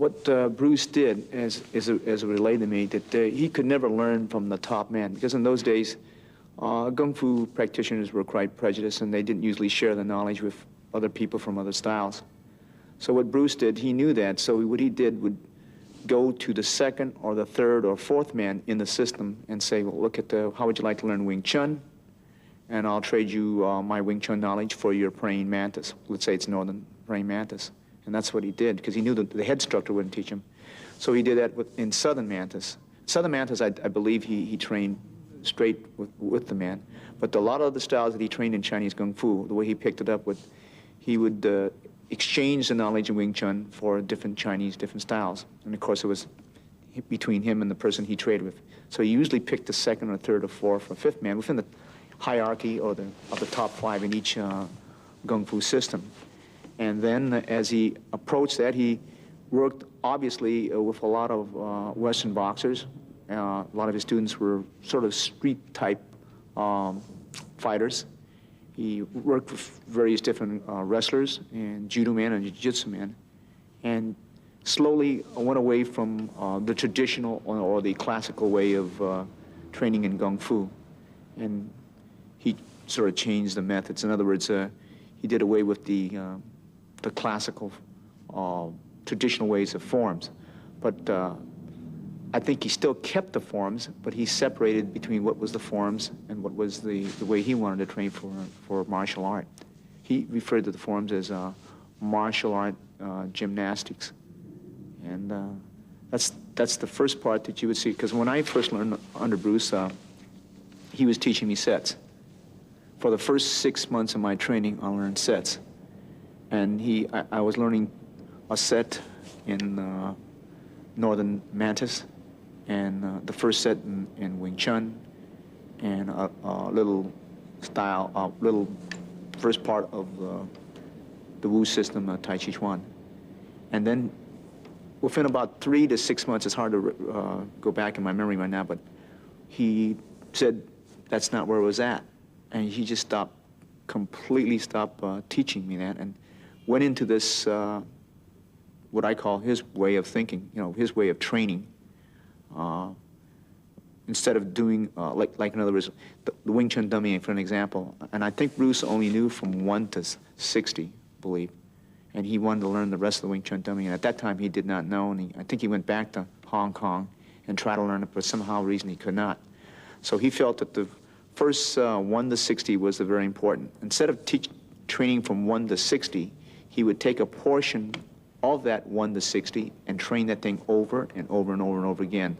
what Bruce did as it related to me, that he could never learn from the top man, because in those days, Kung Fu practitioners were quite prejudiced, and they didn't usually share the knowledge with other people from other styles. So what Bruce did, he knew that, so what he did would go to the second or the third or fourth man in the system and say, well, look at how would you like to learn Wing Chun? And I'll trade you my Wing Chun knowledge for your praying mantis. Let's say it's Northern praying mantis. And that's what he did, because he knew that the head instructor wouldn't teach him. So he did that in Southern mantis. Southern mantis, I believe he trained straight with the man. But a lot of the styles that he trained in Chinese Kung Fu, the way he picked it up, he would exchange the knowledge of Wing Chun for different styles. And of course, it was between him and the person he traded with. So he usually picked the second or third or fourth or fifth man within the hierarchy or of the top five in each Kung Fu system. And then as he approached that, he worked obviously with a lot of Western boxers. A lot of his students were sort of street-type fighters. He worked with various different wrestlers and judo men and jiu-jitsu men, and slowly went away from the traditional or the classical way of training in Kung Fu. And he sort of changed the methods. In other words, he did away with the classical, traditional ways of forms. But I think he still kept the forms, but he separated between what was the forms and what was the way he wanted to train for martial art. He referred to the forms as martial art gymnastics. And that's the first part that you would see, because when I first learned under Bruce, he was teaching me sets. For the first 6 months of my training, I learned sets. And I was learning a set in Northern Mantis, and the first set in Wing Chun, and a little first part of the Wu system, Tai Chi Chuan. And then within about 3 to 6 months, it's hard to go back in my memory right now, but he said that's not where it was at. And he just completely stopped teaching me that, and went into this, what I call his way of thinking, his way of training. Instead of doing, like in other words, the Wing Chun dummy, for an example, and I think Bruce only knew from 1 to 60, I believe, and he wanted to learn the rest of the Wing Chun dummy, and at that time he did not know, and I think he went back to Hong Kong and tried to learn it, but somehow reason he could not. So he felt that the first 1 to 60 was very important. Instead of training from 1 to 60, he would take a portion of that 1 to 60 and train that thing over and over and over and over again.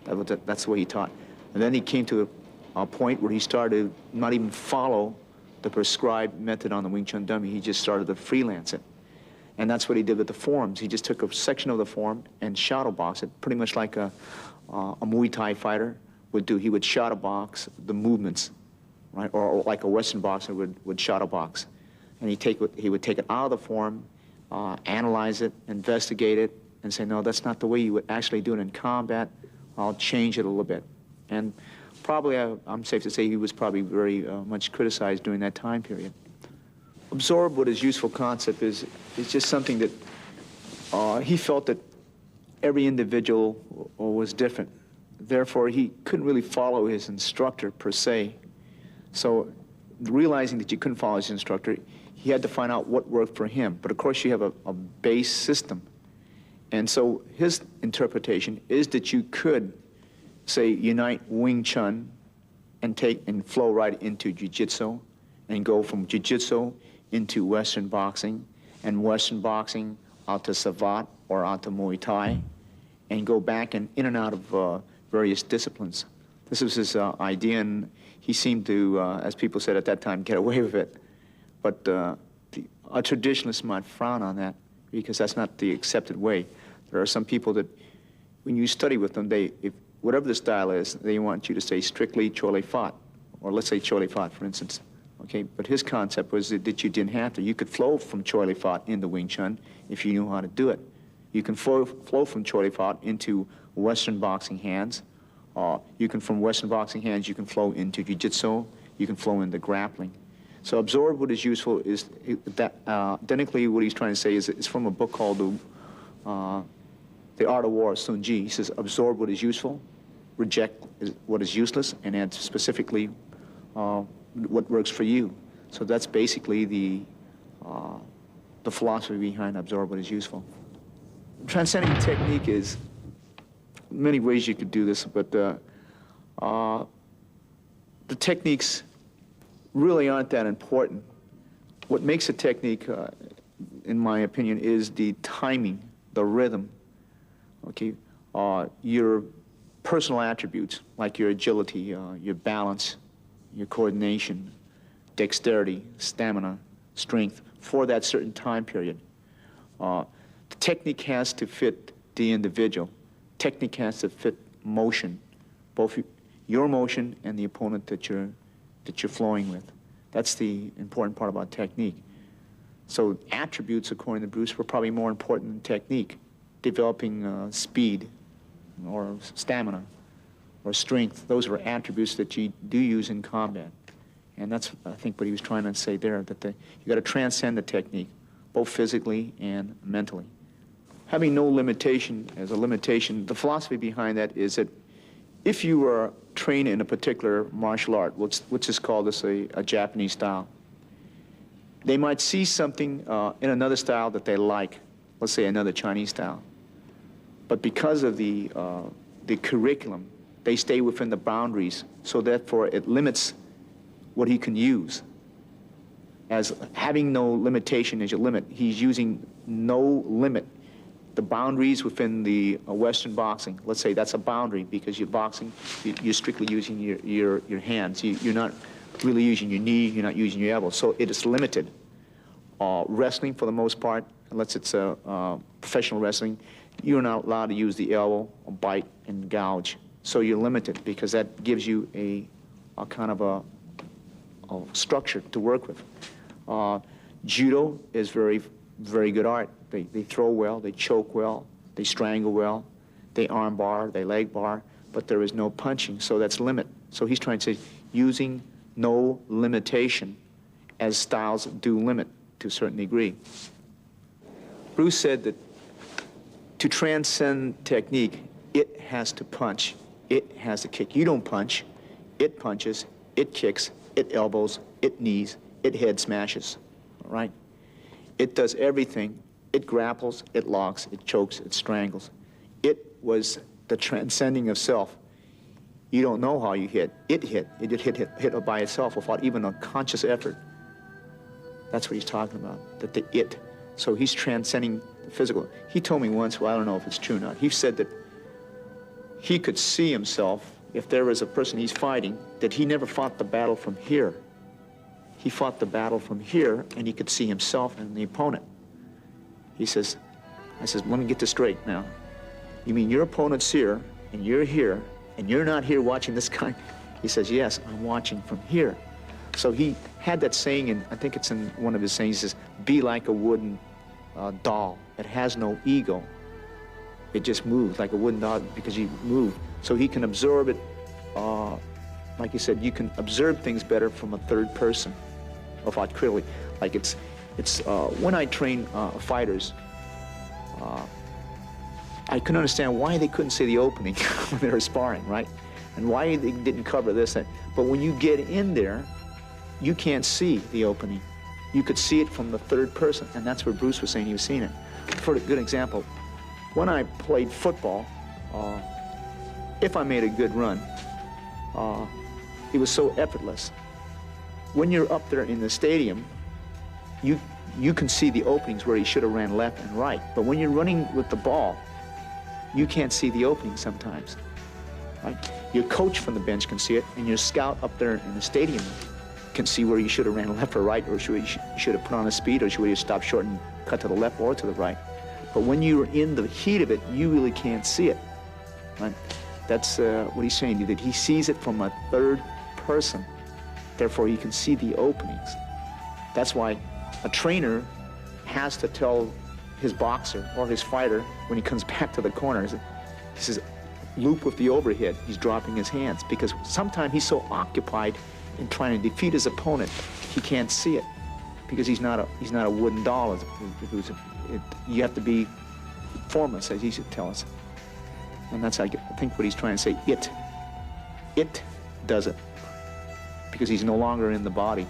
That's the way he taught. And then he came to a point where he started to not even follow the prescribed method on the Wing Chun dummy. He just started to freelance it. And that's what he did with the forms. He just took a section of the form and shadow box it, pretty much like a Muay Thai fighter would do. He would shadow box the movements, right? Or like a Western boxer would shadow box. And he would take it out of the form, analyze it, investigate it, and say, no, that's not the way you would actually do it in combat. I'll change it a little bit. And probably, I'm safe to say, he was probably very much criticized during that time period. Absorb what his useful concept is just something that he felt that every individual was different. Therefore, he couldn't really follow his instructor per se. So realizing that you couldn't follow his instructor, he had to find out what worked for him. But of course, you have a base system. And so his interpretation is that you could, say, unite Wing Chun and flow right into Jiu-Jitsu, and go from Jiu-Jitsu into Western boxing, and Western boxing out to Savate or out to Muay Thai, and go back and in and out of various disciplines. This was his idea, and he seemed to, as people said at that time, get away with it. But a traditionalist might frown on that, because that's not the accepted way. There are some people that, when you study with them, whatever the style is, they want you to say strictly Chole Fat, or let's say Chole Fat, for instance. Okay, but his concept was that you didn't have to. You could flow from Chole Fat into Wing Chun if you knew how to do it. You can flow from Chole Fat into Western boxing hands. From Western boxing hands, you can flow into Jiu-Jitsu. You can flow into grappling. So absorb what is useful is that, identically what he's trying to say is it's from a book called The Art of War, Sun Ji. He says, absorb what is useful, reject what is useless, and add specifically what works for you. So that's basically the philosophy behind absorb what is useful. Transcending technique is many ways you could do this, but the techniques really aren't that important. What makes a technique, in my opinion, is the timing, the rhythm, okay? Your personal attributes, like your agility, your balance, your coordination, dexterity, stamina, strength, for that certain time period. The technique has to fit the individual. Technique has to fit motion, both your motion and the opponent that you're flowing with. That's the important part about technique. So attributes, according to Bruce, were probably more important than technique. Developing speed or stamina or strength, those were attributes that you do use in combat. And that's, I think, what he was trying to say there, that you got to transcend the technique, both physically and mentally. Having no limitation as a limitation, the philosophy behind that is that if you are trained in a particular martial art, which is called a Japanese style, they might see something in another style that they like, let's say another Chinese style. But because of the curriculum, they stay within the boundaries, so therefore it limits what he can use. As having no limitation as your limit, he's using no limit. The boundaries within the Western boxing, let's say that's a boundary because you're boxing, you're strictly using your hands. You're not really using your knee, you're not using your elbow, so it is limited. Wrestling, for the most part, unless it's professional wrestling, you're not allowed to use the elbow or bite and gouge. So you're limited because that gives you a kind of a structure to work with. Judo is very, very good art. They throw well, they choke well, they strangle well, they arm bar, they leg bar, but there is no punching, so that's limit. So he's trying to say using no limitation as styles do limit to a certain degree. Bruce said that to transcend technique, it has to punch, it has to kick. You don't punch, it punches, it kicks, it elbows, it knees, it head smashes, all right? It does everything. It grapples, it locks, it chokes, it strangles. It was the transcending of self. You don't know how you hit. It hit. It just hit by itself without even a conscious effort. That's what he's talking about, that the it. So he's transcending the physical. He told me once, well, I don't know if it's true or not, he said that he could see himself, if there was a person he's fighting, that he never fought the battle from here. He fought the battle from here, and he could see himself and the opponent. He says, I says, let me get this straight now. You mean your opponent's here, and you're not here watching this guy? He says, yes, I'm watching from here. So he had that saying, and I think it's in one of his sayings, he says, be like a wooden doll. It has no ego. It just moves like a wooden doll because you move. So he can absorb it, like you said, you can observe things better from a third person, without critically. Like it's when I train fighters, I couldn't understand why they couldn't see the opening when they were sparring, right? And why they didn't cover this. But when you get in there, you can't see the opening. You could see it from the third person, and that's where Bruce was saying he was seeing it. For a good example, when I played football, if I made a good run, it was so effortless. When you're up there in the stadium, you can see the openings where he should have ran left and right. But when you're running with the ball, you can't see the opening sometimes. Right? Your coach from the bench can see it, and your scout up there in the stadium can see where you should have ran left or right, or you should have put on a speed, or should have stopped short and cut to the left or to the right. But when you're in the heat of it, you really can't see it. Right? That's what he's saying, that he sees it from a third person. Therefore, he can see the openings. That's why a trainer has to tell his boxer or his fighter when he comes back to the corner, he says, loop with the overhead. He's dropping his hands because sometimes he's so occupied in trying to defeat his opponent, he can't see it because he's not a wooden doll. You have to be formless, as he should tell us. And that's, I think, what he's trying to say. It does it. Because he's no longer in the body.